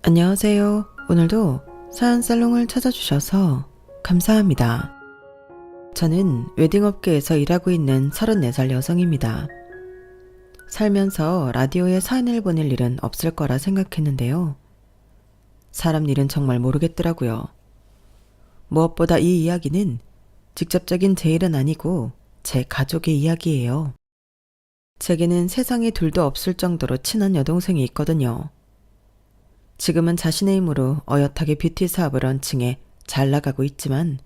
안녕하세요. 오늘도 사연살롱을 찾아주셔서 감사합니다. 저는 웨딩업계에서 일하고 있는 34살 여성입니다. 살면서 라디오에 사연을 보낼 일은 없을 거라 생각했는데요. 사람 일은 정말 모르겠더라고요. 무엇보다 이 이야기는 직접적인 제 일은 아니고 제 가족의 이야기예요. 제게는 세상에 둘도 없을 정도로 친한 여동생이 있거든요. 지금은 자신의 힘으로 어엿하게 뷰티 사업을 런칭해 잘 나가고 있지만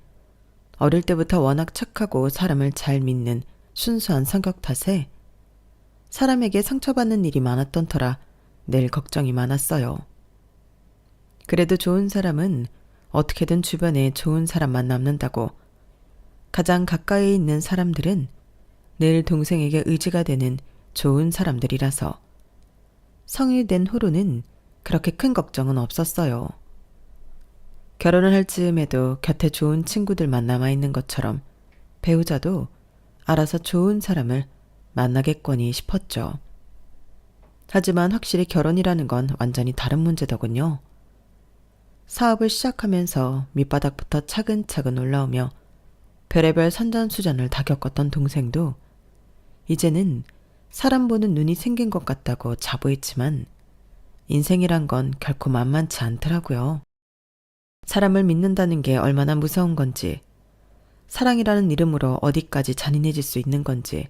어릴 때부터 워낙 착하고 사람을 잘 믿는 순수한 성격 탓에 사람에게 상처받는 일이 많았던 터라 늘 걱정이 많았어요. 그래도 좋은 사람은 어떻게든 주변에 좋은 사람만 남는다고 가장 가까이 있는 사람들은 늘 동생에게 의지가 되는 좋은 사람들이라서 성인이 된 후로는 그렇게 큰 걱정은 없었어요. 결혼을 할 즈음에도 곁에 좋은 친구들만 남아있는 것처럼 배우자도 알아서 좋은 사람을 만나겠거니 싶었죠. 하지만 확실히 결혼이라는 건 완전히 다른 문제더군요. 사업을 시작하면서 밑바닥부터 차근차근 올라오며 별의별 산전수전을 다 겪었던 동생도 이제는 사람 보는 눈이 생긴 것 같다고 자부했지만 인생이란 건 결코 만만치 않더라고요. 사람을 믿는다는 게 얼마나 무서운 건지, 사랑이라는 이름으로 어디까지 잔인해질 수 있는 건지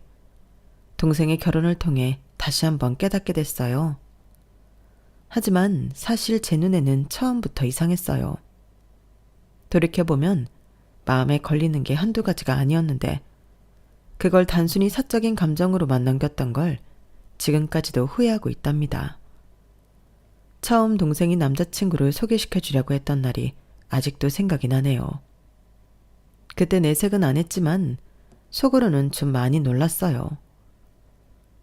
동생의 결혼을 통해 다시 한번 깨닫게 됐어요. 하지만 사실 제 눈에는 처음부터 이상했어요. 돌이켜보면 마음에 걸리는 게 한두 가지가 아니었는데 그걸 단순히 사적인 감정으로만 넘겼던 걸 지금까지도 후회하고 있답니다. 처음 동생이 남자친구를 소개시켜 주려고 했던 날이 아직도 생각이 나네요. 그때 내색은 안 했지만 속으로는 좀 많이 놀랐어요.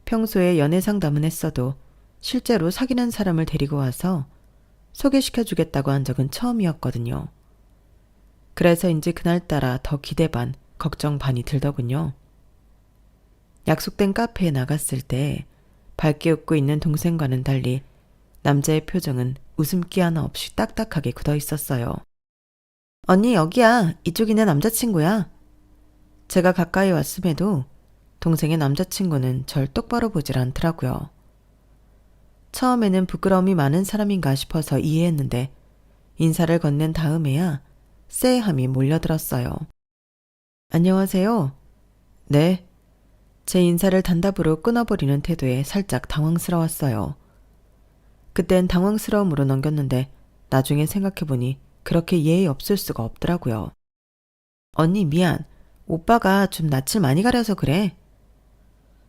평소에 연애 상담은 했어도 실제로 사귀는 사람을 데리고 와서 소개시켜 주겠다고 한 적은 처음이었거든요. 그래서인지 그날따라 더 기대 반, 걱정 반이 들더군요. 약속된 카페에 나갔을 때 밝게 웃고 있는 동생과는 달리 남자의 표정은 웃음기 하나 없이 딱딱하게 굳어 있었어요. 언니 여기야. 이쪽이 내 남자친구야. 제가 가까이 왔음에도 동생의 남자친구는 절 똑바로 보질 않더라고요. 처음에는 부끄러움이 많은 사람인가 싶어서 이해했는데 인사를 건넨 다음에야 쎄함이 몰려들었어요. 안녕하세요. 네. 제 인사를 단답으로 끊어버리는 태도에 살짝 당황스러웠어요. 그땐 당황스러움으로 넘겼는데 나중에 생각해보니 그렇게 예의 없을 수가 없더라고요. 언니 미안. 오빠가 좀 낯을 많이 가려서 그래.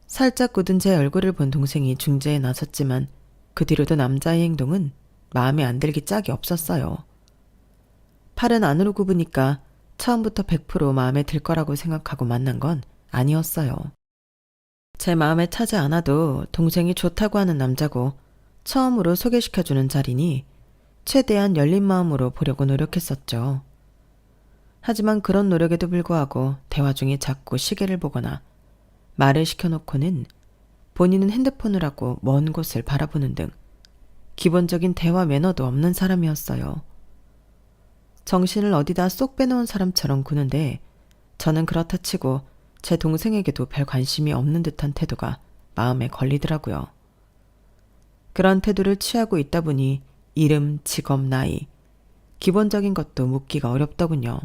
살짝 굳은 제 얼굴을 본 동생이 중재에 나섰지만 그 뒤로도 남자의 행동은 마음에 안 들기 짝이 없었어요. 팔은 안으로 굽으니까 처음부터 100% 마음에 들 거라고 생각하고 만난 건 아니었어요. 제 마음에 차지 않아도 동생이 좋다고 하는 남자고 처음으로 소개시켜주는 자리니 최대한 열린 마음으로 보려고 노력했었죠. 하지만 그런 노력에도 불구하고 대화 중에 자꾸 시계를 보거나 말을 시켜놓고는 본인은 핸드폰을 하고 먼 곳을 바라보는 등 기본적인 대화 매너도 없는 사람이었어요. 정신을 어디다 쏙 빼놓은 사람처럼 구는데 저는 그렇다 치고 제 동생에게도 별 관심이 없는 듯한 태도가 마음에 걸리더라고요. 그런 태도를 취하고 있다 보니 이름, 직업, 나이, 기본적인 것도 묻기가 어렵더군요.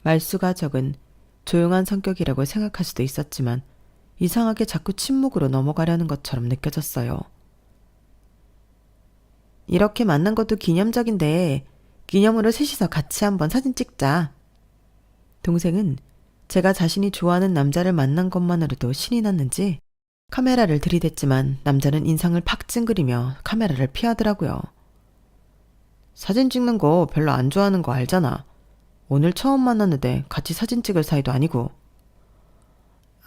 말수가 적은 조용한 성격이라고 생각할 수도 있었지만 이상하게 자꾸 침묵으로 넘어가려는 것처럼 느껴졌어요. 이렇게 만난 것도 기념적인데 기념으로 셋이서 같이 한번 사진 찍자. 동생은 제가 자신이 좋아하는 남자를 만난 것만으로도 신이 났는지 카메라를 들이댔지만 남자는 인상을 팍 찡그리며 카메라를 피하더라고요. 사진 찍는 거 별로 안 좋아하는 거 알잖아. 오늘 처음 만났는데 같이 사진 찍을 사이도 아니고.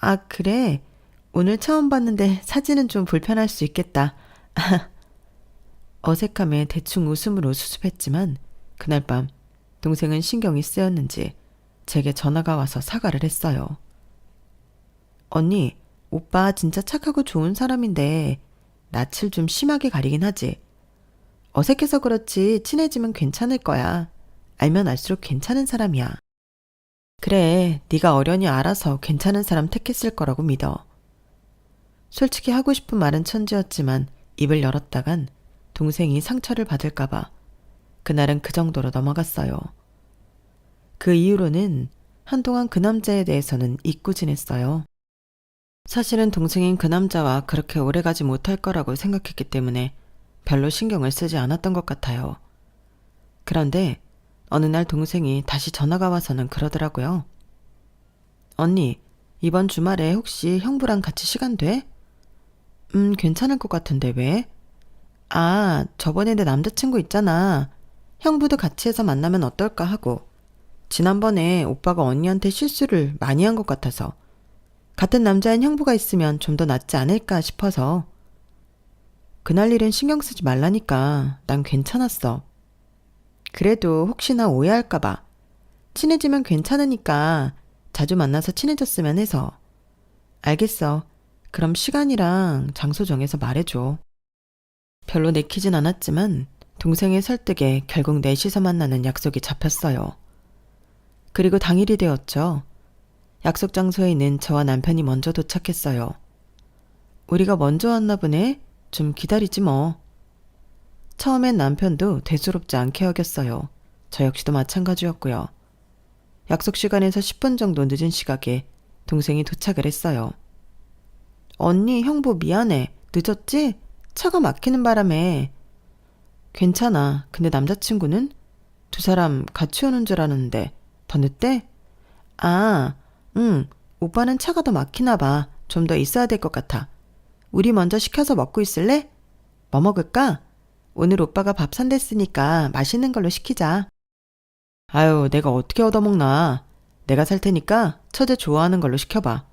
아 그래? 오늘 처음 봤는데 사진은 좀 불편할 수 있겠다. 어색함에 대충 웃음으로 수습했지만 그날 밤 동생은 신경이 쓰였는지 제게 전화가 와서 사과를 했어요. 언니, 오빠 진짜 착하고 좋은 사람인데 낯을 좀 심하게 가리긴 하지. 어색해서 그렇지 친해지면 괜찮을 거야. 알면 알수록 괜찮은 사람이야. 그래, 네가 어련히 알아서 괜찮은 사람 택했을 거라고 믿어. 솔직히 하고 싶은 말은 천지였지만 입을 열었다간 동생이 상처를 받을까봐 그날은 그 정도로 넘어갔어요. 그 이후로는 한동안 그 남자에 대해서는 잊고 지냈어요. 사실은 동생인 그 남자와 그렇게 오래가지 못할 거라고 생각했기 때문에 별로 신경을 쓰지 않았던 것 같아요. 그런데 어느 날 동생이 다시 전화가 와서는 그러더라고요. 언니, 이번 주말에 혹시 형부랑 같이 시간 돼? 괜찮을 것 같은데 왜? 아, 저번에 내 남자친구 있잖아. 형부도 같이 해서 만나면 어떨까 하고. 지난번에 오빠가 언니한테 실수를 많이 한 것 같아서. 같은 남자인 형부가 있으면 좀 더 낫지 않을까 싶어서. 그날 일은 신경 쓰지 말라니까. 난 괜찮았어. 그래도 혹시나 오해할까봐. 친해지면 괜찮으니까 자주 만나서 친해졌으면 해서. 알겠어. 그럼 시간이랑 장소 정해서 말해줘. 별로 내키진 않았지만 동생의 설득에 결국 넷이서 만나는 약속이 잡혔어요. 그리고 당일이 되었죠. 약속 장소에 있는 저와 남편이 먼저 도착했어요. 우리가 먼저 왔나 보네. 좀 기다리지 뭐. 처음엔 남편도 대수롭지 않게 여겼어요. 저 역시도 마찬가지였고요. 약속 시간에서 10분 정도 늦은 시각에 동생이 도착을 했어요. 언니, 형부 미안해. 늦었지? 차가 막히는 바람에. 괜찮아. 근데 남자친구는? 두 사람 같이 오는 줄 알았는데 더 늦대? 아, 응. 오빠는 차가 더 막히나 봐. 좀 더 있어야 될 것 같아. 우리 먼저 시켜서 먹고 있을래? 뭐 먹을까? 오늘 오빠가 밥 산댔으니까 맛있는 걸로 시키자. 아유, 내가 어떻게 얻어먹나. 내가 살 테니까 처제 좋아하는 걸로 시켜봐.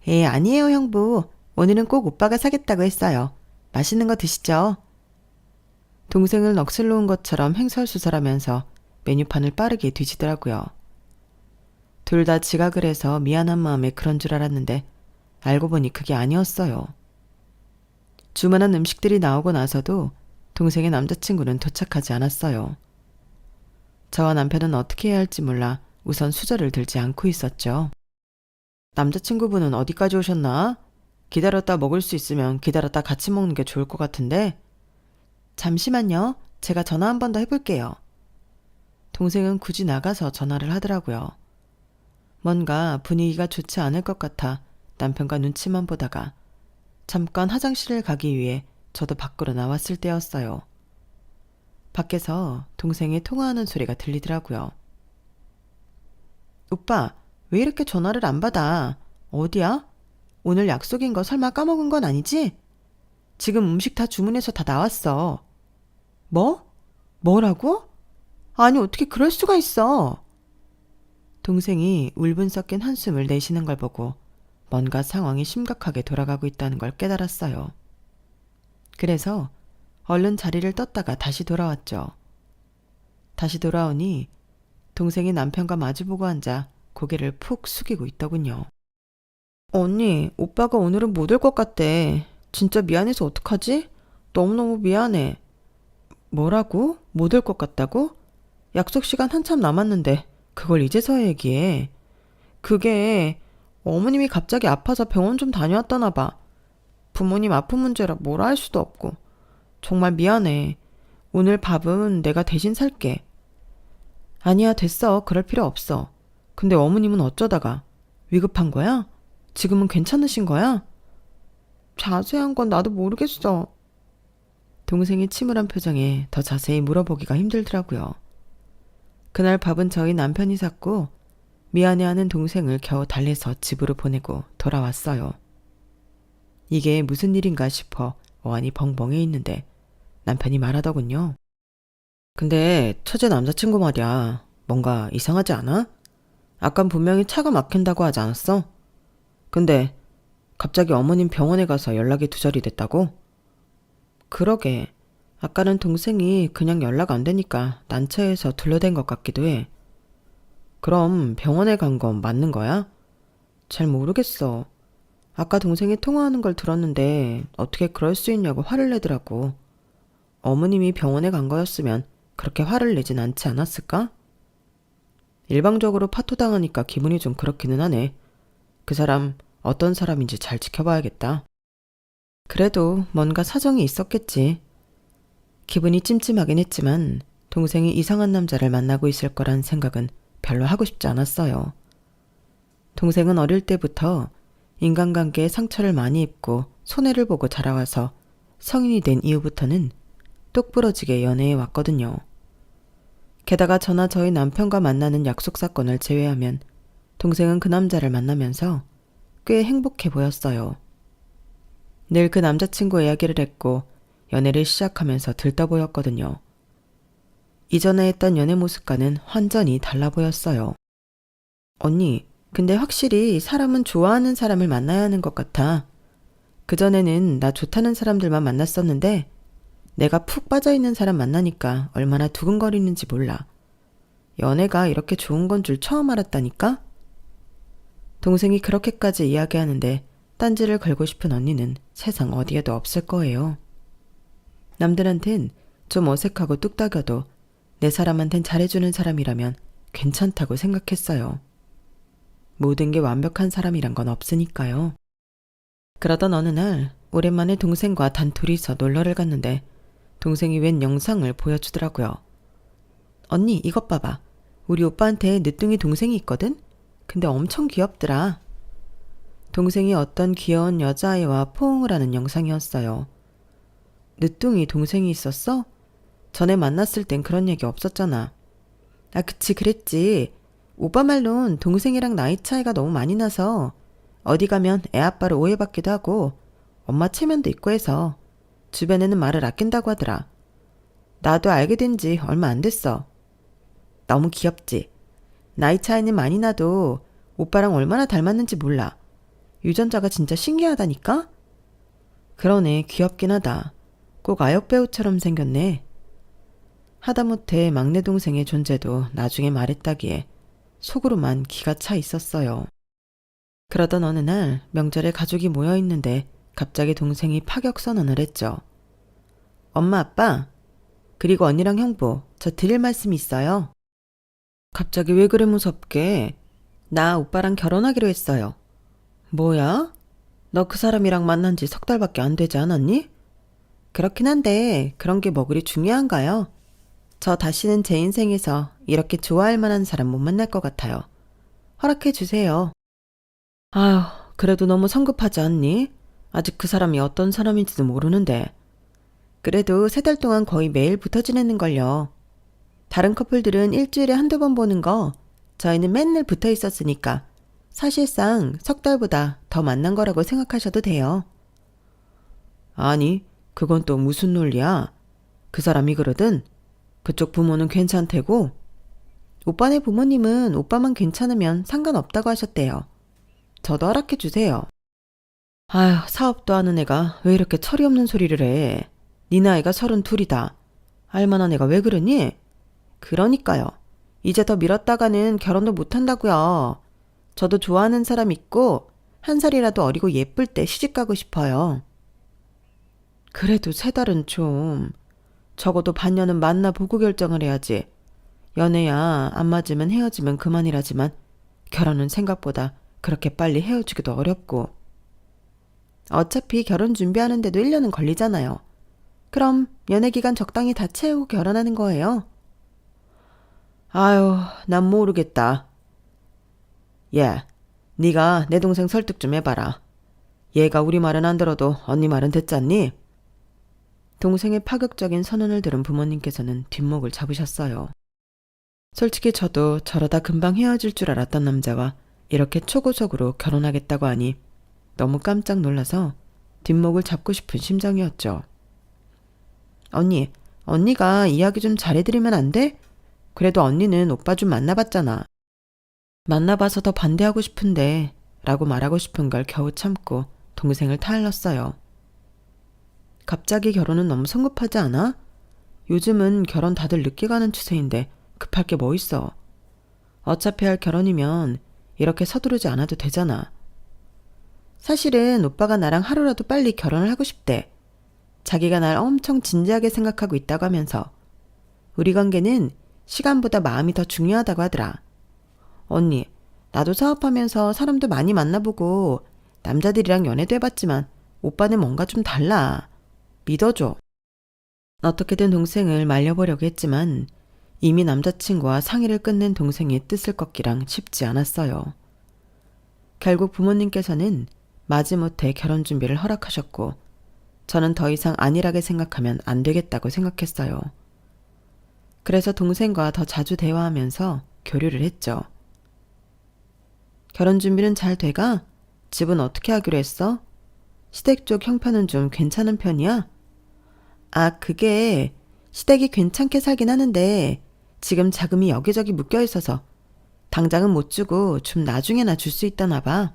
아니에요, 형부. 오늘은 꼭 오빠가 사겠다고 했어요. 맛있는 거 드시죠. 동생을 넋을 놓은 것처럼 횡설수설하면서 메뉴판을 빠르게 뒤지더라고요. 둘 다 지각을 해서 미안한 마음에 그런 줄 알았는데 알고 보니 그게 아니었어요. 주문한 음식들이 나오고 나서도 동생의 남자친구는 도착하지 않았어요. 저와 남편은 어떻게 해야 할지 몰라 우선 수저를 들지 않고 있었죠. 남자친구분은 어디까지 오셨나? 기다렸다 먹을 수 있으면 기다렸다 같이 먹는 게 좋을 것 같은데. 잠시만요. 제가 전화 한 번 더 해볼게요. 동생은 굳이 나가서 전화를 하더라고요. 뭔가 분위기가 좋지 않을 것 같아 남편과 눈치만 보다가 잠깐 화장실을 가기 위해 저도 밖으로 나왔을 때였어요. 밖에서 동생이 통화하는 소리가 들리더라고요. 오빠, 왜 이렇게 전화를 안 받아? 어디야? 오늘 약속인 거 설마 까먹은 건 아니지? 지금 음식 다 주문해서 다 나왔어. 뭐? 뭐라고? 아니, 어떻게 그럴 수가 있어? 동생이 울분 섞인 한숨을 내쉬는 걸 보고 뭔가 상황이 심각하게 돌아가고 있다는 걸 깨달았어요. 그래서 얼른 자리를 떴다가 다시 돌아왔죠. 다시 돌아오니 동생이 남편과 마주보고 앉아 고개를 푹 숙이고 있더군요. 언니, 오빠가 오늘은 못 올 것 같대. 진짜 미안해서 어떡하지? 너무너무 미안해. 뭐라고? 못 올 것 같다고? 약속 시간 한참 남았는데 그걸 이제서야 얘기해. 그게 어머님이 갑자기 아파서 병원 좀 다녀왔다나 봐. 부모님 아픈 문제라 뭐라 할 수도 없고. 정말 미안해. 오늘 밥은 내가 대신 살게. 아니야, 됐어. 그럴 필요 없어. 근데 어머님은 어쩌다가? 위급한 거야? 지금은 괜찮으신 거야? 자세한 건 나도 모르겠어. 동생이 침울한 표정에 더 자세히 물어보기가 힘들더라고요. 그날 밥은 저희 남편이 샀고 미안해하는 동생을 겨우 달래서 집으로 보내고 돌아왔어요. 이게 무슨 일인가 싶어 어안이 벙벙해 있는데 남편이 말하더군요. 근데 처제 남자친구 말이야. 뭔가 이상하지 않아? 아깐 분명히 차가 막힌다고 하지 않았어? 근데 갑자기 어머님 병원에 가서 연락이 두절이 됐다고? 그러게. 아까는 동생이 그냥 연락 안 되니까 난처해서 둘러댄 것 같기도 해. 그럼 병원에 간 건 맞는 거야? 잘 모르겠어. 아까 동생이 통화하는 걸 들었는데 어떻게 그럴 수 있냐고 화를 내더라고. 어머님이 병원에 간 거였으면 그렇게 화를 내진 않지 않았을까? 일방적으로 파토당하니까 기분이 좀 그렇기는 하네. 그 사람 어떤 사람인지 잘 지켜봐야겠다. 그래도 뭔가 사정이 있었겠지. 기분이 찜찜하긴 했지만 동생이 이상한 남자를 만나고 있을 거란 생각은 별로 하고 싶지 않았어요. 동생은 어릴 때부터 인간관계에 상처를 많이 입고 손해를 보고 자라와서 성인이 된 이후부터는 똑부러지게 연애해 왔거든요. 게다가 저나 저희 남편과 만나는 약속 사건을 제외하면 동생은 그 남자를 만나면서 꽤 행복해 보였어요. 늘 그 남자친구 이야기를 했고 연애를 시작하면서 들떠 보였거든요. 이전에 했던 연애 모습과는 완전히 달라 보였어요. 언니, 근데 확실히 사람은 좋아하는 사람을 만나야 하는 것 같아. 그전에는 나 좋다는 사람들만 만났었는데 내가 푹 빠져있는 사람 만나니까 얼마나 두근거리는지 몰라. 연애가 이렇게 좋은 건 줄 처음 알았다니까? 동생이 그렇게까지 이야기하는데 딴지를 걸고 싶은 언니는 세상 어디에도 없을 거예요. 남들한텐 좀 어색하고 뚝딱여도 내 사람한텐 잘해주는 사람이라면 괜찮다고 생각했어요. 모든 게 완벽한 사람이란 건 없으니까요. 그러던 어느 날 오랜만에 동생과 단둘이서 놀러를 갔는데 동생이 웬 영상을 보여주더라고요. 언니 이것 봐봐. 우리 오빠한테 늦둥이 동생이 있거든? 근데 엄청 귀엽더라. 동생이 어떤 귀여운 여자아이와 포옹을 하는 영상이었어요. 늦둥이 동생이 있었어? 전에 만났을 땐 그런 얘기 없었잖아. 아 그치 그랬지. 오빠 말론 동생이랑 나이 차이가 너무 많이 나서 어디 가면 애 아빠를 오해받기도 하고 엄마 체면도 있고 해서 주변에는 말을 아낀다고 하더라. 나도 알게 된 지 얼마 안 됐어. 너무 귀엽지? 나이 차이는 많이 나도 오빠랑 얼마나 닮았는지 몰라. 유전자가 진짜 신기하다니까? 그러네 귀엽긴 하다. 꼭 아역배우처럼 생겼네. 하다못해 막내 동생의 존재도 나중에 말했다기에 속으로만 기가 차 있었어요. 그러던 어느 날 명절에 가족이 모여있는데 갑자기 동생이 파격 선언을 했죠. 엄마 아빠 그리고 언니랑 형부 저 드릴 말씀이 있어요. 갑자기 왜 그래 무섭게. 나 오빠랑 결혼하기로 했어요. 뭐야? 너 그 사람이랑 만난 지 3달밖에 안 되지 않았니? 그렇긴 한데 그런 게 뭐 그리 중요한가요? 저 다시는 제 인생에서 이렇게 좋아할 만한 사람 못 만날 것 같아요. 허락해 주세요. 아휴, 그래도 너무 성급하지 않니? 아직 그 사람이 어떤 사람인지도 모르는데. 그래도 3달 동안 거의 매일 붙어 지내는걸요. 다른 커플들은 일주일에 한두 번 보는 거, 저희는 맨날 붙어 있었으니까 사실상 3달보다 더 만난 거라고 생각하셔도 돼요. 아니, 그건 또 무슨 논리야? 그 사람이 그러든 그쪽 부모는 괜찮대고 오빠네 부모님은 오빠만 괜찮으면 상관없다고 하셨대요. 저도 허락해 주세요. 아휴, 사업도 하는 애가 왜 이렇게 철이 없는 소리를 해. 네 나이가 32이다. 알만한 애가 왜 그러니? 그러니까요. 이제 더 미뤘다가는 결혼도 못한다고요. 저도 좋아하는 사람 있고 1살이라도 어리고 예쁠 때 시집가고 싶어요. 그래도 3달은 좀. 적어도 반년은 만나보고 결정을 해야지. 연애야 안 맞으면 헤어지면 그만이라지만 결혼은 생각보다 그렇게 빨리 헤어지기도 어렵고. 어차피 결혼 준비하는데도 1년은 걸리잖아요. 그럼 연애 기간 적당히 다 채우고 결혼하는 거예요. 아유, 난 모르겠다. 예, 네가 내 동생 설득 좀 해봐라. 얘가 우리 말은 안 들어도 언니 말은 듣잖니? 동생의 파격적인 선언을 들은 부모님께서는 뒷목을 잡으셨어요. 솔직히 저도 저러다 금방 헤어질 줄 알았던 남자와 이렇게 초고속으로 결혼하겠다고 하니 너무 깜짝 놀라서 뒷목을 잡고 싶은 심정이었죠. 언니, 언니가 이야기 좀 잘해드리면 안 돼? 그래도 언니는 오빠 좀 만나봤잖아. 만나봐서 더 반대하고 싶은데 라고 말하고 싶은 걸 겨우 참고 동생을 타일렀어요. 갑자기 결혼은 너무 성급하지 않아? 요즘은 결혼 다들 늦게 가는 추세인데 급할 게 뭐 있어. 어차피 할 결혼이면 이렇게 서두르지 않아도 되잖아. 사실은 오빠가 나랑 하루라도 빨리 결혼을 하고 싶대. 자기가 날 엄청 진지하게 생각하고 있다고 하면서 우리 관계는 시간보다 마음이 더 중요하다고 하더라. 언니, 나도 사업하면서 사람도 많이 만나보고 남자들이랑 연애도 해봤지만 오빠는 뭔가 좀 달라. 믿어줘. 어떻게든 동생을 말려보려고 했지만 이미 남자친구와 상의를 끝낸 동생의 뜻을 꺾기랑 쉽지 않았어요. 결국 부모님께서는 마지못해 결혼 준비를 허락하셨고 저는 더 이상 안일하게 생각하면 안 되겠다고 생각했어요. 그래서 동생과 더 자주 대화하면서 교류를 했죠. 결혼 준비는 잘 돼가? 집은 어떻게 하기로 했어? 시댁 쪽 형편은 좀 괜찮은 편이야? 아, 그게 시댁이 괜찮게 살긴 하는데 지금 자금이 여기저기 묶여 있어서 당장은 못 주고 좀 나중에나 줄 수 있다나 봐.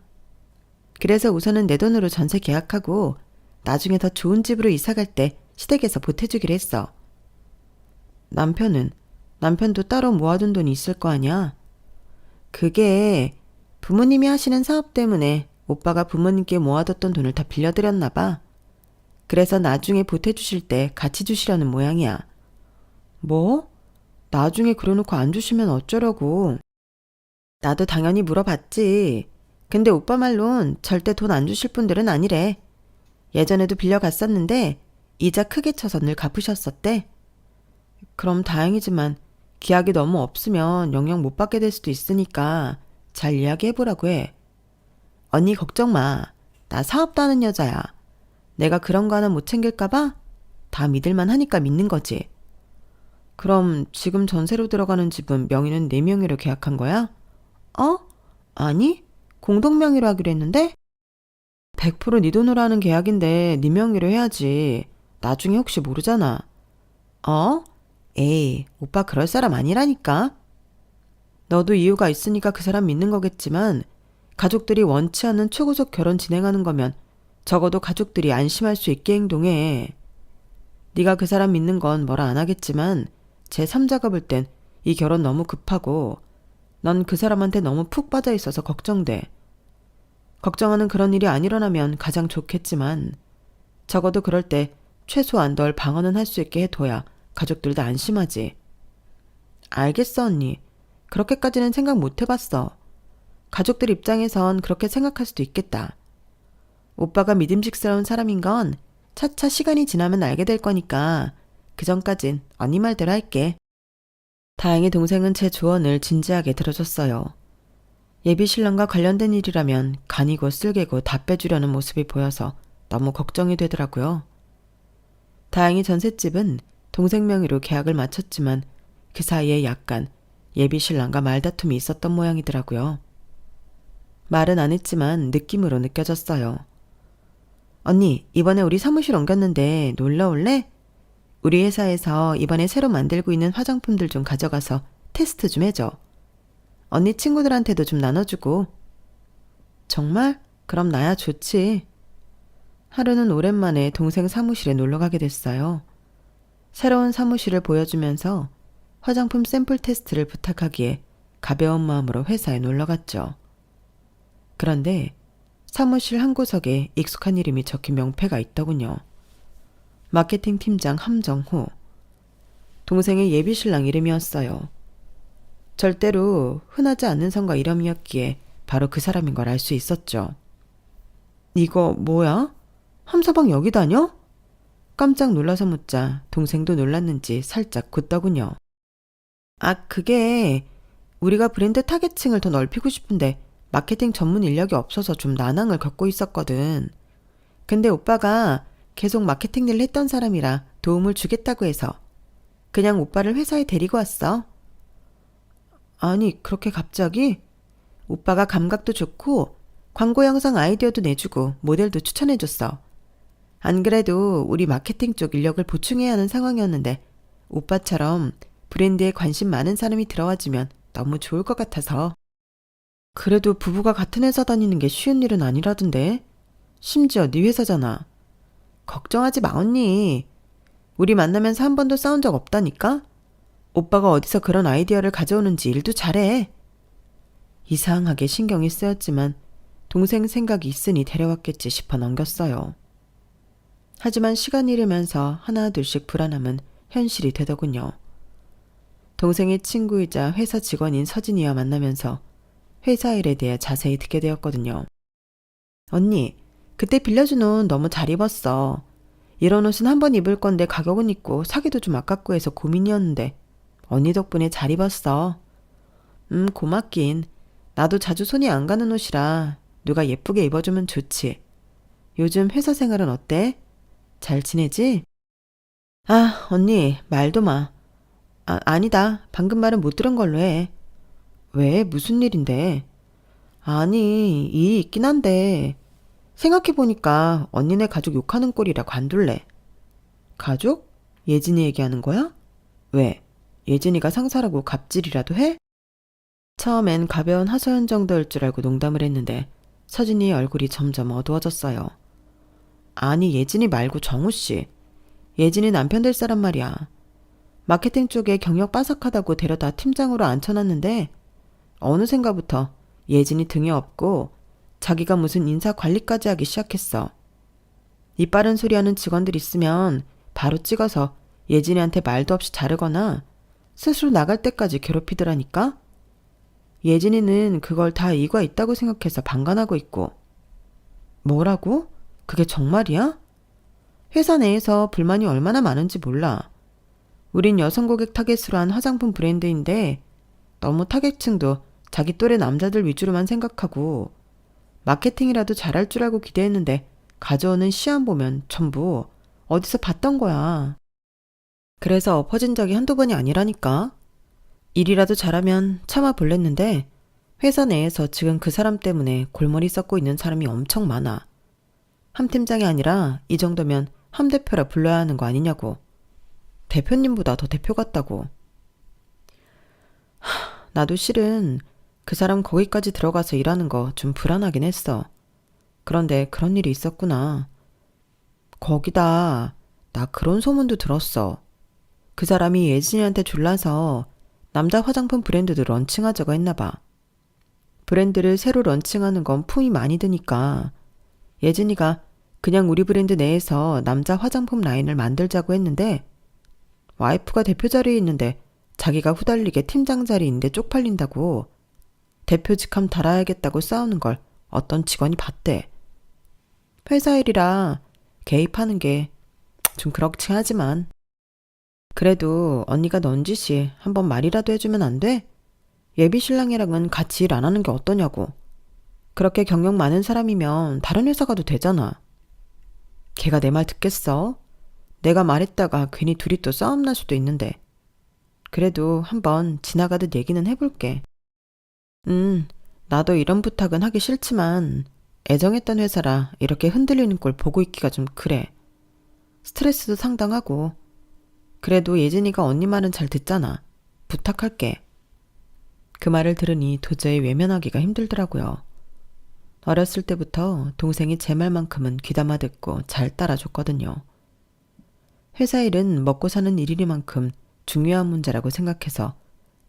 그래서 우선은 내 돈으로 전세 계약하고 나중에 더 좋은 집으로 이사 갈 때 시댁에서 보태주기로 했어. 남편도 따로 모아둔 돈이 있을 거 아니야? 그게 부모님이 하시는 사업 때문에 오빠가 부모님께 모아뒀던 돈을 다 빌려드렸나 봐. 그래서 나중에 보태주실 때 같이 주시려는 모양이야. 뭐? 나중에 그래놓고 안 주시면 어쩌려고. 나도 당연히 물어봤지. 근데 오빠 말론 절대 돈 안 주실 분들은 아니래. 예전에도 빌려갔었는데 이자 크게 쳐서 늘 갚으셨었대. 그럼 다행이지만 기약이 너무 없으면 영영 못 받게 될 수도 있으니까 잘 이야기해보라고 해. 언니 걱정 마. 나 사업도 하는 여자야. 내가 그런 거 하나 못 챙길까봐? 다 믿을만 하니까 믿는 거지. 그럼 지금 전세로 들어가는 집은 명의는 내 명의로 계약한 거야? 어? 아니, 공동명의로 하기로 했는데? 100% 네 돈으로 하는 계약인데 네 명의로 해야지. 나중에 혹시 모르잖아. 어? 에이, 오빠 그럴 사람 아니라니까. 너도 이유가 있으니까 그 사람 믿는 거겠지만 가족들이 원치 않는 초고속 결혼 진행하는 거면 적어도 가족들이 안심할 수 있게 행동해. 네가 그 사람 믿는 건 뭐라 안 하겠지만 제3자가 볼 땐 이 결혼 너무 급하고 넌 그 사람한테 너무 푹 빠져 있어서 걱정돼. 걱정하는 그런 일이 안 일어나면 가장 좋겠지만 적어도 그럴 때 최소한 널 방어는 할 수 있게 해둬야 가족들도 안심하지. 알겠어 언니. 그렇게까지는 생각 못 해봤어. 가족들 입장에선 그렇게 생각할 수도 있겠다. 오빠가 믿음직스러운 사람인 건 차차 시간이 지나면 알게 될 거니까 그 전까진 언니 말대로 할게. 다행히 동생은 제 조언을 진지하게 들어줬어요. 예비 신랑과 관련된 일이라면 간이고 쓸개고 다 빼주려는 모습이 보여서 너무 걱정이 되더라고요. 다행히 전셋집은 동생 명의로 계약을 마쳤지만 그 사이에 약간 예비 신랑과 말다툼이 있었던 모양이더라고요. 말은 안 했지만 느낌으로 느껴졌어요. 언니, 이번에 우리 사무실 옮겼는데 놀러 올래? 우리 회사에서 이번에 새로 만들고 있는 화장품들 좀 가져가서 테스트 좀 해줘. 언니 친구들한테도 좀 나눠주고. 정말? 그럼 나야 좋지. 하루는 오랜만에 동생 사무실에 놀러 가게 됐어요. 새로운 사무실을 보여주면서 화장품 샘플 테스트를 부탁하기에 가벼운 마음으로 회사에 놀러 갔죠. 그런데 사무실 한 구석에 익숙한 이름이 적힌 명패가 있더군요. 마케팅 팀장 함정호. 동생의 예비 신랑 이름이었어요. 절대로 흔하지 않는 성과 이름이었기에 바로 그 사람인 걸 알 수 있었죠. 이거 뭐야? 함서방 여기 다녀? 깜짝 놀라서 묻자 동생도 놀랐는지 살짝 굳더군요. 아, 그게 우리가 브랜드 타겟층을 더 넓히고 싶은데 마케팅 전문 인력이 없어서 좀 난항을 겪고 있었거든. 근데 오빠가 계속 마케팅 일을 했던 사람이라 도움을 주겠다고 해서 그냥 오빠를 회사에 데리고 왔어. 아니, 그렇게 갑자기? 오빠가 감각도 좋고 광고 영상 아이디어도 내주고 모델도 추천해줬어. 안 그래도 우리 마케팅 쪽 인력을 보충해야 하는 상황이었는데 오빠처럼 브랜드에 관심 많은 사람이 들어와주면 너무 좋을 것 같아서. 그래도 부부가 같은 회사 다니는 게 쉬운 일은 아니라던데. 심지어 네 회사잖아. 걱정하지 마 언니. 우리 만나면서 한 번도 싸운 적 없다니까? 오빠가 어디서 그런 아이디어를 가져오는지 일도 잘해. 이상하게 신경이 쓰였지만 동생 생각이 있으니 데려왔겠지 싶어 넘겼어요. 하지만 시간이 흐르면서 하나둘씩 불안함은 현실이 되더군요. 동생의 친구이자 회사 직원인 서진이와 만나면서 회사 일에 대해 자세히 듣게 되었거든요. 언니, 그때 빌려준 옷 너무 잘 입었어. 이런 옷은 한 번 입을 건데 가격은 있고 사기도 좀 아깝고 해서 고민이었는데 언니 덕분에 잘 입었어. 고맙긴. 나도 자주 손이 안 가는 옷이라 누가 예쁘게 입어주면 좋지. 요즘 회사 생활은 어때? 잘 지내지? 아, 언니, 말도 마. 아니다. 방금 말은 못 들은 걸로 해. 왜? 무슨 일인데? 아니, 일이 있긴 한데 생각해보니까 언니네 가족 욕하는 꼴이라 관둘래. 가족? 예진이 얘기하는 거야? 왜? 예진이가 상사라고 갑질이라도 해? 처음엔 가벼운 하소연 정도일 줄 알고 농담을 했는데 서진이의 얼굴이 점점 어두워졌어요. 아니, 예진이 말고 정우씨. 예진이 남편 될 사람 말이야. 마케팅 쪽에 경력 빠삭하다고 데려다 팀장으로 앉혀놨는데 어느샌가부터 예진이 등에 업고 자기가 무슨 인사 관리까지 하기 시작했어. 이빠른 소리 하는 직원들 있으면 바로 찍어서 예진이한테 말도 없이 자르거나 스스로 나갈 때까지 괴롭히더라니까? 예진이는 그걸 다 이유가 있다고 생각해서 방관하고 있고. 뭐라고? 그게 정말이야? 회사 내에서 불만이 얼마나 많은지 몰라. 우린 여성 고객 타겟으로 한 화장품 브랜드인데 너무 타겟층도 자기 또래 남자들 위주로만 생각하고 마케팅이라도 잘할 줄 알고 기대했는데 가져오는 시안 보면 전부 어디서 봤던 거야. 그래서 엎어진 적이 한두 번이 아니라니까. 일이라도 잘하면 참아 볼랬는데 회사 내에서 지금 그 사람 때문에 골머리 썩고 있는 사람이 엄청 많아. 함 팀장이 아니라 이 정도면 함 대표라 불러야 하는 거 아니냐고. 대표님보다 더 대표 같다고. 나도 실은 그 사람 거기까지 들어가서 일하는 거 좀 불안하긴 했어. 그런데 그런 일이 있었구나. 거기다 나 그런 소문도 들었어. 그 사람이 예진이한테 졸라서 남자 화장품 브랜드도 런칭하자고 했나 봐. 브랜드를 새로 런칭하는 건 품이 많이 드니까 예진이가 그냥 우리 브랜드 내에서 남자 화장품 라인을 만들자고 했는데 와이프가 대표 자리에 있는데 자기가 후달리게 팀장 자리인데 쪽팔린다고 대표직함 달아야겠다고 싸우는 걸 어떤 직원이 봤대. 회사 일이라 개입하는 게 좀 그렇긴 하지만 그래도 언니가 넌지시 한번 말이라도 해주면 안 돼? 예비 신랑이랑은 같이 일 안 하는 게 어떠냐고. 그렇게 경력 많은 사람이면 다른 회사 가도 되잖아. 걔가 내 말 듣겠어? 내가 말했다가 괜히 둘이 또 싸움 날 수도 있는데. 그래도 한번 지나가듯 얘기는 해볼게. 나도 이런 부탁은 하기 싫지만 애정했던 회사라 이렇게 흔들리는 꼴 보고 있기가 좀 그래. 스트레스도 상당하고. 그래도 예진이가 언니 말은 잘 듣잖아. 부탁할게. 그 말을 들으니 도저히 외면하기가 힘들더라고요. 어렸을 때부터 동생이 제 말만큼은 귀담아 듣고 잘 따라줬거든요. 회사 일은 먹고 사는 일이니만큼 중요한 문제라고 생각해서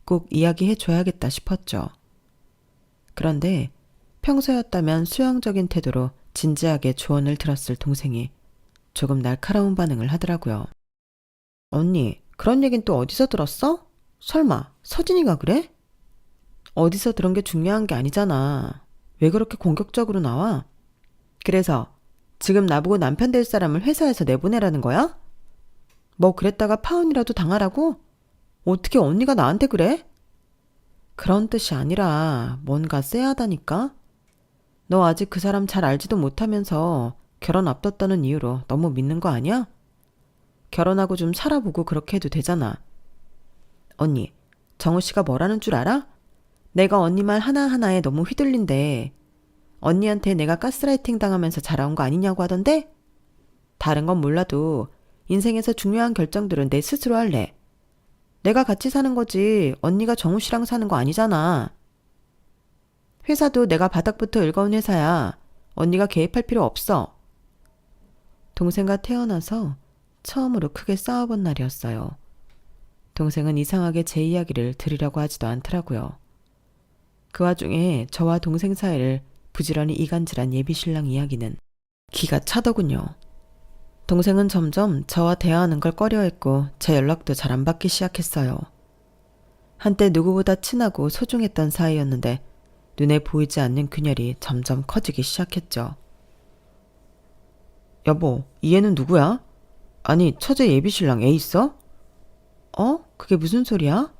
꼭 이야기해줘야겠다 싶었죠. 그런데 평소였다면 수용적인 태도로 진지하게 조언을 들었을 동생이 조금 날카로운 반응을 하더라고요. 언니, 그런 얘긴 또 어디서 들었어? 설마 서진이가 그래? 어디서 들은 게 중요한 게 아니잖아. 왜 그렇게 공격적으로 나와? 그래서 지금 나보고 남편 될 사람을 회사에서 내보내라는 거야? 뭐 그랬다가 파혼이라도 당하라고? 어떻게 언니가 나한테 그래? 그런 뜻이 아니라 뭔가 쎄하다니까? 너 아직 그 사람 잘 알지도 못하면서 결혼 앞뒀다는 이유로 너무 믿는 거 아니야? 결혼하고 좀 살아보고 그렇게 해도 되잖아. 언니, 정우 씨가 뭐라는 줄 알아? 내가 언니 말 하나하나에 너무 휘둘린데 언니한테 내가 가스라이팅 당하면서 자라온 거 아니냐고 하던데? 다른 건 몰라도 인생에서 중요한 결정들은 내 스스로 할래. 내가 같이 사는 거지 언니가 정우 씨랑 사는 거 아니잖아. 회사도 내가 바닥부터 읽어온 회사야. 언니가 개입할 필요 없어. 동생과 태어나서 처음으로 크게 싸워본 날이었어요. 동생은 이상하게 제 이야기를 들으려고 하지도 않더라고요. 그 와중에 저와 동생 사이를 부지런히 이간질한 예비신랑 이야기는 기가 차더군요. 동생은 점점 저와 대화하는 걸 꺼려했고 제 연락도 잘 안 받기 시작했어요. 한때 누구보다 친하고 소중했던 사이였는데 눈에 보이지 않는 균열이 점점 커지기 시작했죠. 여보, 이 애는 누구야? 아니, 처제 예비신랑 애 있어? 그게 무슨 소리야?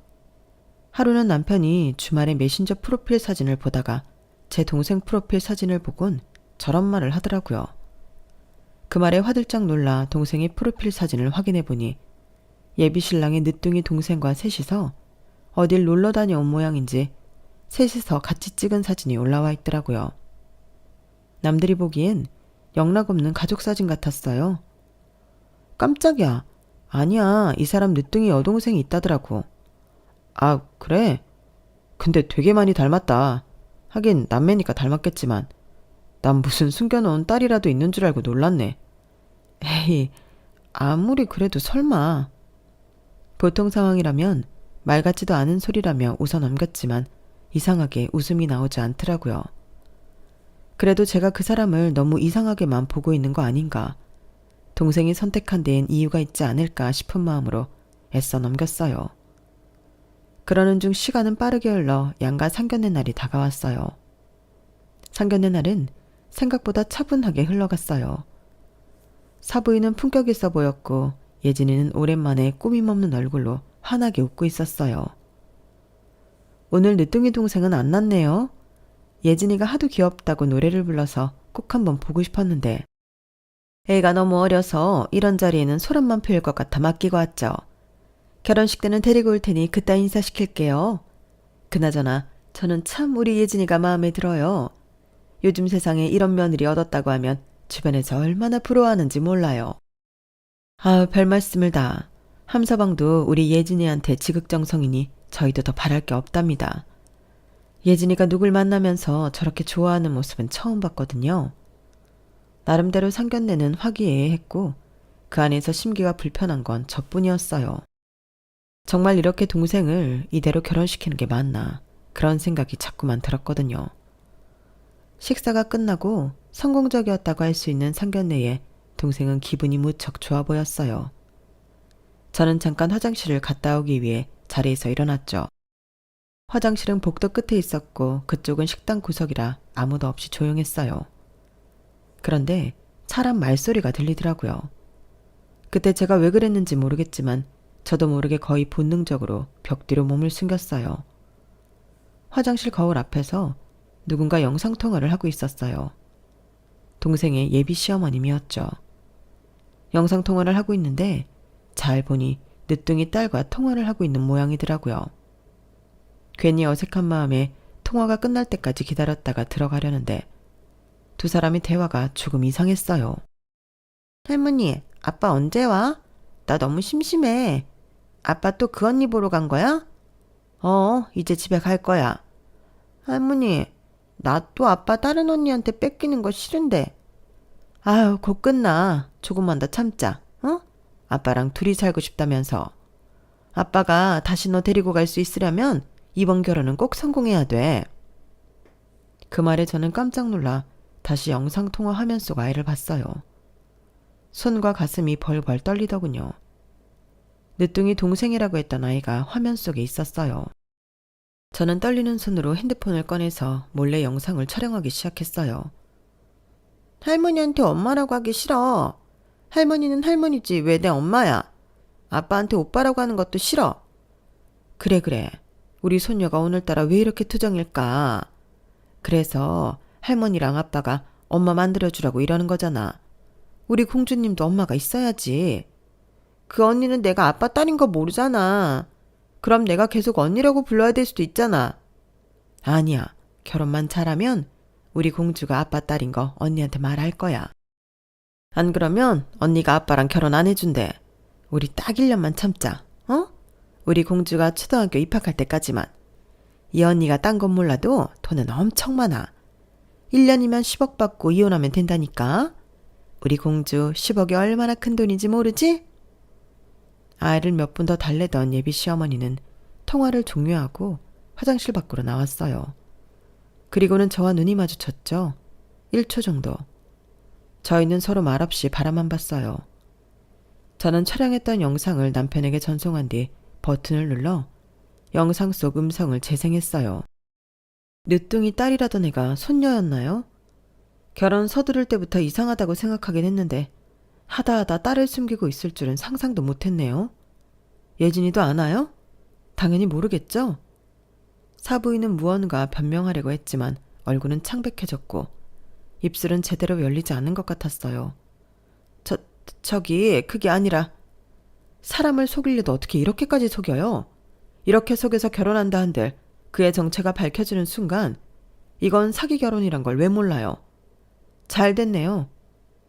하루는 남편이 주말에 메신저 프로필 사진을 보다가 제 동생 프로필 사진을 보곤 저런 말을 하더라고요. 그 말에 화들짝 놀라 동생의 프로필 사진을 확인해 보니 예비신랑의 늦둥이 동생과 셋이서 어딜 놀러 다녀온 모양인지 셋이서 같이 찍은 사진이 올라와 있더라고요. 남들이 보기엔 영락없는 가족 사진 같았어요. 깜짝이야. 아니야, 이 사람 늦둥이 여동생이 있다더라고. 아, 그래? 근데 되게 많이 닮았다. 하긴 남매니까 닮았겠지만 난 무슨 숨겨놓은 딸이라도 있는 줄 알고 놀랐네. 에이, 아무리 그래도 설마. 보통 상황이라면 말 같지도 않은 소리라며 웃어 넘겼지만 이상하게 웃음이 나오지 않더라고요. 그래도 제가 그 사람을 너무 이상하게만 보고 있는 거 아닌가. 동생이 선택한 데엔 이유가 있지 않을까 싶은 마음으로 애써 넘겼어요. 그러는 중 시간은 빠르게 흘러 양가 상견례 날이 다가왔어요. 상견례 날은 생각보다 차분하게 흘러갔어요. 사부인은 품격 있어 보였고 예진이는 오랜만에 꾸밈없는 얼굴로 환하게 웃고 있었어요. 오늘 늦둥이 동생은 안 났네요. 예진이가 하도 귀엽다고 노래를 불러서 꼭 한번 보고 싶었는데 애가 너무 어려서 이런 자리에는 소란만 피울 것 같아 맡기고 왔죠. 결혼식 때는 데리고 올 테니 그따 인사시킬게요. 그나저나 저는 참 우리 예진이가 마음에 들어요. 요즘 세상에 이런 며느리 얻었다고 하면 주변에서 얼마나 부러워하는지 몰라요. 아, 별 말씀을 다. 함서방도 우리 예진이한테 지극정성이니 저희도 더 바랄 게 없답니다. 예진이가 누굴 만나면서 저렇게 좋아하는 모습은 처음 봤거든요. 나름대로 상견례는 화기애애했고 그 안에서 심기가 불편한 건 저뿐이었어요. 정말 이렇게 동생을 이대로 결혼시키는 게 맞나 그런 생각이 자꾸만 들었거든요. 식사가 끝나고 성공적이었다고 할 수 있는 상견례에 동생은 기분이 무척 좋아 보였어요. 저는 잠깐 화장실을 갔다 오기 위해 자리에서 일어났죠. 화장실은 복도 끝에 있었고 그쪽은 식당 구석이라 아무도 없이 조용했어요. 그런데 사람 말소리가 들리더라고요. 그때 제가 왜 그랬는지 모르겠지만 저도 모르게 거의 본능적으로 벽 뒤로 몸을 숨겼어요. 화장실 거울 앞에서 누군가 영상통화를 하고 있었어요. 동생의 예비 시어머님이었죠. 영상통화를 하고 있는데 잘 보니 늦둥이 딸과 통화를 하고 있는 모양이더라고요. 괜히 어색한 마음에 통화가 끝날 때까지 기다렸다가 들어가려는데 두 사람의 대화가 조금 이상했어요. 할머니, 아빠 언제 와? 나 너무 심심해. 아빠 또 그 언니 보러 간 거야? 이제 집에 갈 거야. 할머니, 나 또 아빠 다른 언니한테 뺏기는 거 싫은데. 아유, 곧 끝나. 조금만 더 참자. 아빠랑 둘이 살고 싶다면서. 아빠가 다시 너 데리고 갈 수 있으려면 이번 결혼은 꼭 성공해야 돼. 그 말에 저는 깜짝 놀라 다시 영상통화 화면 속 아이를 봤어요. 손과 가슴이 벌벌 떨리더군요. 늦둥이 동생이라고 했던 아이가 화면 속에 있었어요. 저는 떨리는 손으로 핸드폰을 꺼내서 몰래 영상을 촬영하기 시작했어요. 할머니한테 엄마라고 하기 싫어. 할머니는 할머니지 왜 내 엄마야. 아빠한테 오빠라고 하는 것도 싫어. 그래. 우리 손녀가 오늘따라 왜 이렇게 투정일까. 그래서 할머니랑 아빠가 엄마 만들어주라고 이러는 거잖아. 우리 공주님도 엄마가 있어야지. 그 언니는 내가 아빠 딸인 거 모르잖아. 그럼 내가 계속 언니라고 불러야 될 수도 있잖아. 아니야. 결혼만 잘하면 우리 공주가 아빠 딸인 거 언니한테 말할 거야. 안 그러면 언니가 아빠랑 결혼 안 해준대. 우리 딱 1년만 참자. 우리 공주가 초등학교 입학할 때까지만. 이 언니가 딴 건 몰라도 돈은 엄청 많아. 1년이면 10억 받고 이혼하면 된다니까. 우리 공주 10억이 얼마나 큰 돈인지 모르지? 아이를 몇 분 더 달래던 예비 시어머니는 통화를 종료하고 화장실 밖으로 나왔어요. 그리고는 저와 눈이 마주쳤죠. 1초 정도. 저희는 서로 말없이 바라만 봤어요. 저는 촬영했던 영상을 남편에게 전송한 뒤 버튼을 눌러 영상 속 음성을 재생했어요. 늦둥이 딸이라던 애가 손녀였나요? 결혼 서두를 때부터 이상하다고 생각하긴 했는데 하다 딸을 숨기고 있을 줄은 상상도 못했네요. 예진이도 아나요? 당연히 모르겠죠? 사부인은 무언가 변명하려고 했지만 얼굴은 창백해졌고 입술은 제대로 열리지 않은 것 같았어요. 저기 그게 아니라 사람을 속이려도 어떻게 이렇게까지 속여요? 이렇게 속여서 결혼한다 한들 그의 정체가 밝혀지는 순간 이건 사기 결혼이란 걸 왜 몰라요? 잘 됐네요.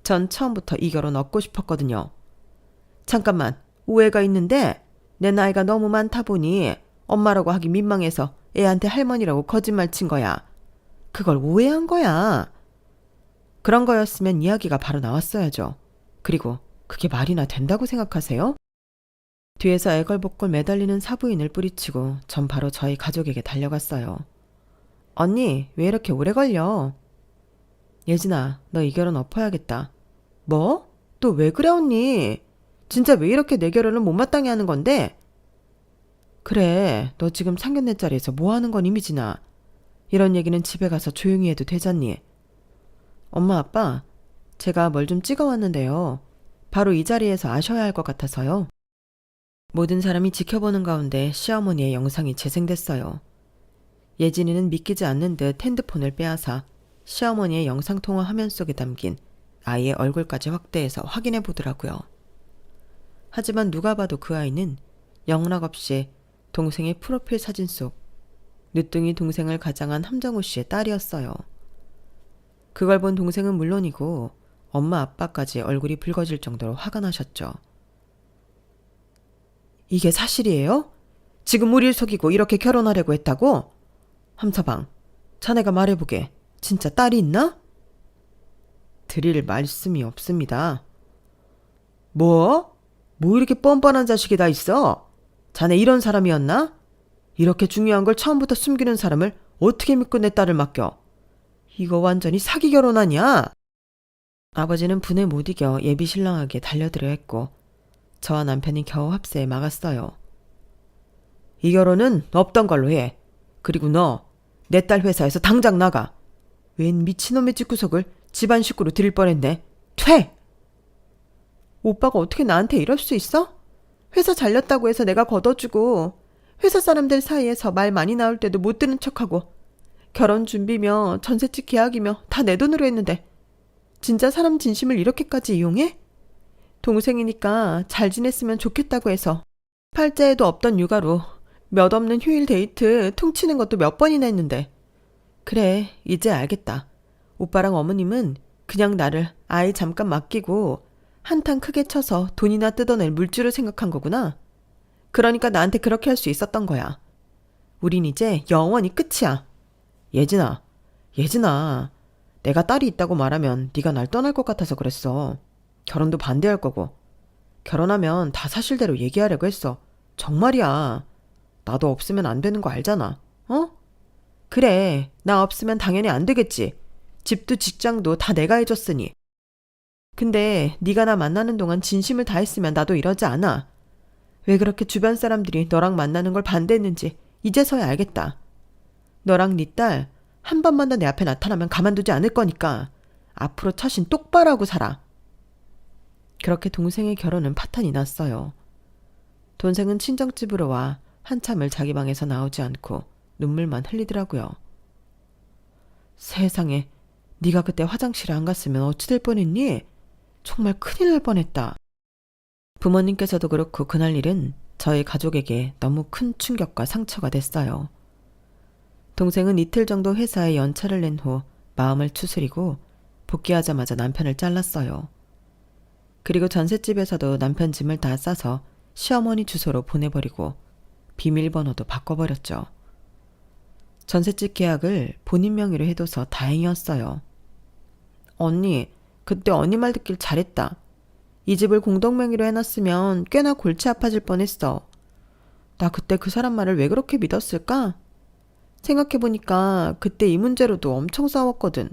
전 처음부터 이 결혼 얻고 싶었거든요. 잠깐만, 오해가 있는데 내 나이가 너무 많다 보니 엄마라고 하기 민망해서 애한테 할머니라고 거짓말 친 거야. 그걸 오해한 거야. 그런 거였으면 이야기가 바로 나왔어야죠. 그리고 그게 말이나 된다고 생각하세요? 뒤에서 애걸복걸 매달리는 사부인을 뿌리치고 전 바로 저희 가족에게 달려갔어요. 언니, 왜 이렇게 오래 걸려? 예진아, 너 이 결혼 엎어야겠다. 뭐? 또 왜 그래 언니? 진짜 왜 이렇게 내 결혼을 못마땅해 하는 건데? 그래, 너 지금 상견례 자리에서 뭐 하는 건 이미지나. 이런 얘기는 집에 가서 조용히 해도 되잖니. 엄마 아빠, 제가 뭘 좀 찍어왔는데요. 바로 이 자리에서 아셔야 할 것 같아서요. 모든 사람이 지켜보는 가운데 시어머니의 영상이 재생됐어요. 예진이는 믿기지 않는 듯 핸드폰을 빼앗아 시어머니의 영상통화 화면 속에 담긴 아이의 얼굴까지 확대해서 확인해 보더라고요. 하지만 누가 봐도 그 아이는 영락없이 동생의 프로필 사진 속 늦둥이 동생을 가장한 함정우 씨의 딸이었어요. 그걸 본 동생은 물론이고 엄마 아빠까지 얼굴이 붉어질 정도로 화가 나셨죠. 이게 사실이에요? 지금 우릴 속이고 이렇게 결혼하려고 했다고? 함서방, 자네가 말해보게. 진짜 딸이 있나? 드릴 말씀이 없습니다. 뭐? 뭐 이렇게 뻔뻔한 자식이 다 있어? 자네 이런 사람이었나? 이렇게 중요한 걸 처음부터 숨기는 사람을 어떻게 믿고 내 딸을 맡겨? 이거 완전히 사기 결혼 아니야? 아버지는 분에 못 이겨 예비 신랑에게 달려들어 했고 저와 남편이 겨우 합세에 막았어요. 이 결혼은 없던 걸로 해. 그리고 너, 내 딸 회사에서 당장 나가. 웬 미친놈의 집구석을 집안 식구로 들일 뻔했네. 퇴! 오빠가 어떻게 나한테 이럴 수 있어? 회사 잘렸다고 해서 내가 걷어주고 회사 사람들 사이에서 말 많이 나올 때도 못 듣는 척하고 결혼 준비며 전셋집 계약이며 다 내 돈으로 했는데 진짜 사람 진심을 이렇게까지 이용해? 동생이니까 잘 지냈으면 좋겠다고 해서 팔자에도 없던 육아로 몇 없는 휴일 데이트 퉁치는 것도 몇 번이나 했는데 그래, 이제 알겠다. 오빠랑 어머님은 그냥 나를 아이 잠깐 맡기고 한탕 크게 쳐서 돈이나 뜯어낼 물줄을 생각한 거구나. 그러니까 나한테 그렇게 할 수 있었던 거야. 우린 이제 영원히 끝이야. 예진아, 내가 딸이 있다고 말하면 네가 날 떠날 것 같아서 그랬어. 결혼도 반대할 거고. 결혼하면 다 사실대로 얘기하려고 했어. 정말이야. 나도 없으면 안 되는 거 알잖아. 어? 그래, 나 없으면 당연히 안 되겠지. 집도 직장도 다 내가 해줬으니. 근데 네가 나 만나는 동안 진심을 다했으면 나도 이러지 않아. 왜 그렇게 주변 사람들이 너랑 만나는 걸 반대했는지 이제서야 알겠다. 너랑 네 딸 한 번만 더 내 앞에 나타나면 가만두지 않을 거니까 앞으로 처신 똑바로 하고 살아. 그렇게 동생의 결혼은 파탄이 났어요. 동생은 친정집으로 와 한참을 자기 방에서 나오지 않고 눈물만 흘리더라고요. 세상에, 네가 그때 화장실에 안 갔으면 어찌 될 뻔했니? 정말 큰일 날 뻔했다. 부모님께서도 그렇고 그날 일은 저희 가족에게 너무 큰 충격과 상처가 됐어요. 동생은 이틀 정도 회사에 연차를 낸 후 마음을 추스리고 복귀하자마자 남편을 잘랐어요. 그리고 전셋집에서도 남편 짐을 다 싸서 시어머니 주소로 보내버리고 비밀번호도 바꿔버렸죠. 전셋집 계약을 본인 명의로 해둬서 다행이었어요. 언니, 그때 언니 말 듣길 잘했다. 이 집을 공동명의로 해놨으면 꽤나 골치 아파질 뻔했어. 나 그때 그 사람 말을 왜 그렇게 믿었을까? 생각해보니까 그때 이 문제로도 엄청 싸웠거든.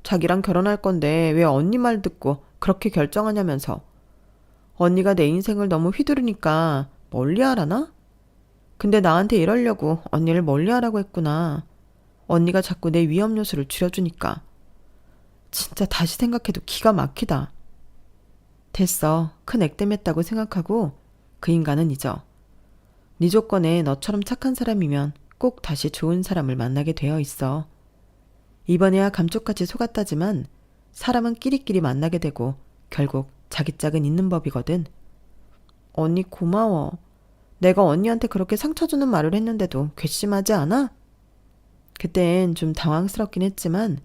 자기랑 결혼할 건데 왜 언니 말 듣고 그렇게 결정하냐면서. 언니가 내 인생을 너무 휘두르니까 멀리하라나? 근데 나한테 이러려고 언니를 멀리하라고 했구나. 언니가 자꾸 내 위험 요소를 줄여주니까. 진짜 다시 생각해도 기가 막히다. 됐어. 큰 액땜했다고 생각하고 그 인간은 잊어. 네 조건에 너처럼 착한 사람이면 꼭 다시 좋은 사람을 만나게 되어 있어. 이번에야 감쪽같이 속았다지만 사람은 끼리끼리 만나게 되고 결국 자기 짝은 있는 법이거든. 언니 고마워. 내가 언니한테 그렇게 상처 주는 말을 했는데도 괘씸하지 않아? 그땐 좀 당황스럽긴 했지만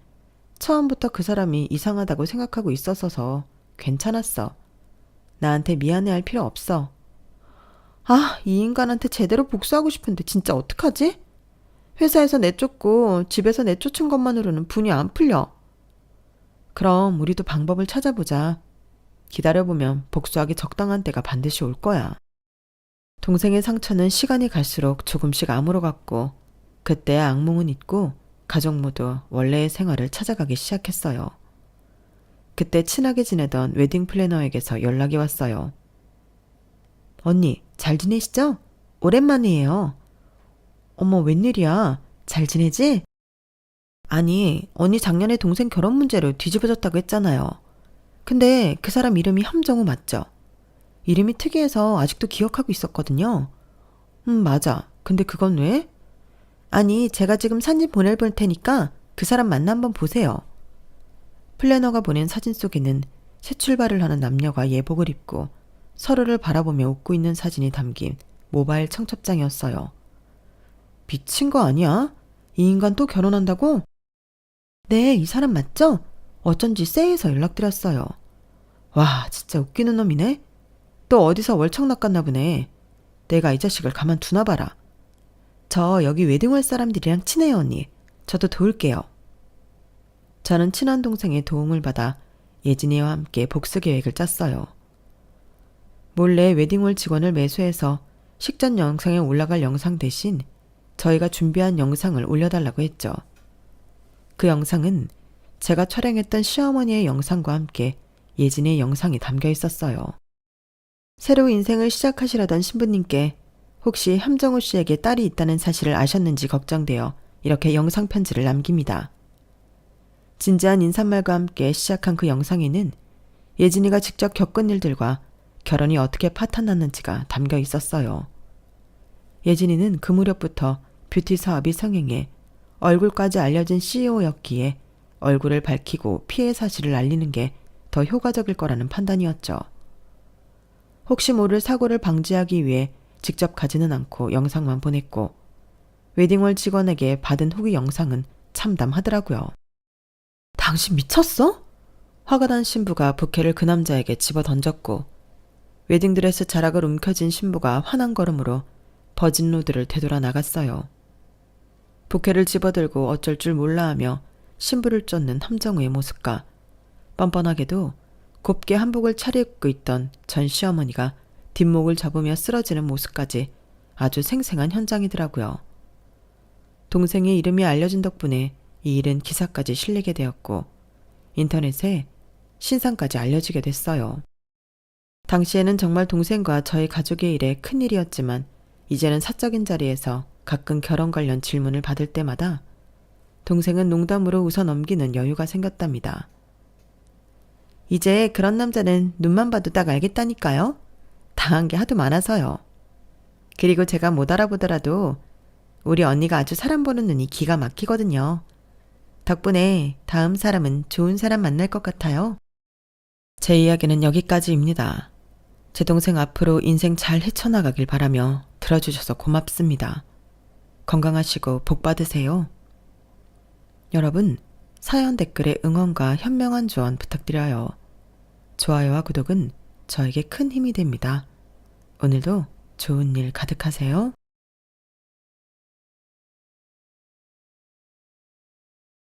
처음부터 그 사람이 이상하다고 생각하고 있었어서 괜찮았어. 나한테 미안해할 필요 없어. 아, 이 인간한테 제대로 복수하고 싶은데 진짜 어떡하지? 회사에서 내쫓고 집에서 내쫓은 것만으로는 분이 안 풀려. 그럼 우리도 방법을 찾아보자. 기다려보면 복수하기 적당한 때가 반드시 올 거야. 동생의 상처는 시간이 갈수록 조금씩 아물어갔고 그때야 악몽은 잊고 가족 모두 원래의 생활을 찾아가기 시작했어요. 그때 친하게 지내던 웨딩 플래너에게서 연락이 왔어요. 언니, 잘 지내시죠? 오랜만이에요. 어머, 웬일이야? 잘 지내지? 아니, 언니 작년에 동생 결혼 문제로 뒤집어졌다고 했잖아요. 근데 그 사람 이름이 함정우 맞죠? 이름이 특이해서 아직도 기억하고 있었거든요. 맞아. 근데 그건 왜? 아니, 제가 지금 사진 보낼 테니까 그 사람 만나 한번 보세요. 플래너가 보낸 사진 속에는 새 출발을 하는 남녀가 예복을 입고 서로를 바라보며 웃고 있는 사진이 담긴 모바일 청첩장이었어요. 미친 거 아니야? 이 인간 또 결혼한다고? 네, 이 사람 맞죠? 어쩐지 쎄해서 연락드렸어요. 와, 진짜 웃기는 놈이네. 또 어디서 월척 낚았나 보네. 내가 이 자식을 가만 두나 봐라. 저 여기 웨딩홀 사람들이랑 친해요, 언니. 저도 도울게요. 저는 친한 동생의 도움을 받아 예진이와 함께 복수 계획을 짰어요. 몰래 웨딩홀 직원을 매수해서 식전 영상에 올라갈 영상 대신 저희가 준비한 영상을 올려달라고 했죠. 그 영상은 제가 촬영했던 시어머니의 영상과 함께 예진의 영상이 담겨 있었어요. 새로 인생을 시작하시려던 신부님께 혹시 함정우 씨에게 딸이 있다는 사실을 아셨는지 걱정되어 이렇게 영상 편지를 남깁니다. 진지한 인사말과 함께 시작한 그 영상에는 예진이가 직접 겪은 일들과 결혼이 어떻게 파탄났는지가 담겨 있었어요. 예진이는 그 무렵부터 뷰티 사업이 성행해 얼굴까지 알려진 CEO였기에 얼굴을 밝히고 피해 사실을 알리는 게 더 효과적일 거라는 판단이었죠. 혹시 모를 사고를 방지하기 위해 직접 가지는 않고 영상만 보냈고 웨딩홀 직원에게 받은 후기 영상은 참담하더라고요. 당신 미쳤어? 화가 난 신부가 부케를 그 남자에게 집어 던졌고 웨딩드레스 자락을 움켜쥔 신부가 화난 걸음으로 버진로드를 되돌아 나갔어요. 부케를 집어들고 어쩔 줄 몰라하며 신부를 쫓는 함정우의 모습과 뻔뻔하게도 곱게 한복을 차려입고 있던 전 시어머니가 뒷목을 잡으며 쓰러지는 모습까지 아주 생생한 현장이더라고요. 동생의 이름이 알려진 덕분에 이 일은 기사까지 실리게 되었고 인터넷에 신상까지 알려지게 됐어요. 당시에는 정말 동생과 저희 가족의 일에 큰일이었지만 이제는 사적인 자리에서 가끔 결혼 관련 질문을 받을 때마다 동생은 농담으로 웃어 넘기는 여유가 생겼답니다. 이제 그런 남자는 눈만 봐도 딱 알겠다니까요. 당한 게 하도 많아서요. 그리고 제가 못 알아보더라도 우리 언니가 아주 사람 보는 눈이 기가 막히거든요. 덕분에 다음 사람은 좋은 사람 만날 것 같아요. 제 이야기는 여기까지입니다. 제 동생 앞으로 인생 잘 헤쳐나가길 바라며 들어주셔서 고맙습니다. 건강하시고 복 받으세요. 여러분, 사연 댓글에 응원과 현명한 조언 부탁드려요. 좋아요와 구독은 저에게 큰 힘이 됩니다. 오늘도 좋은 일 가득하세요.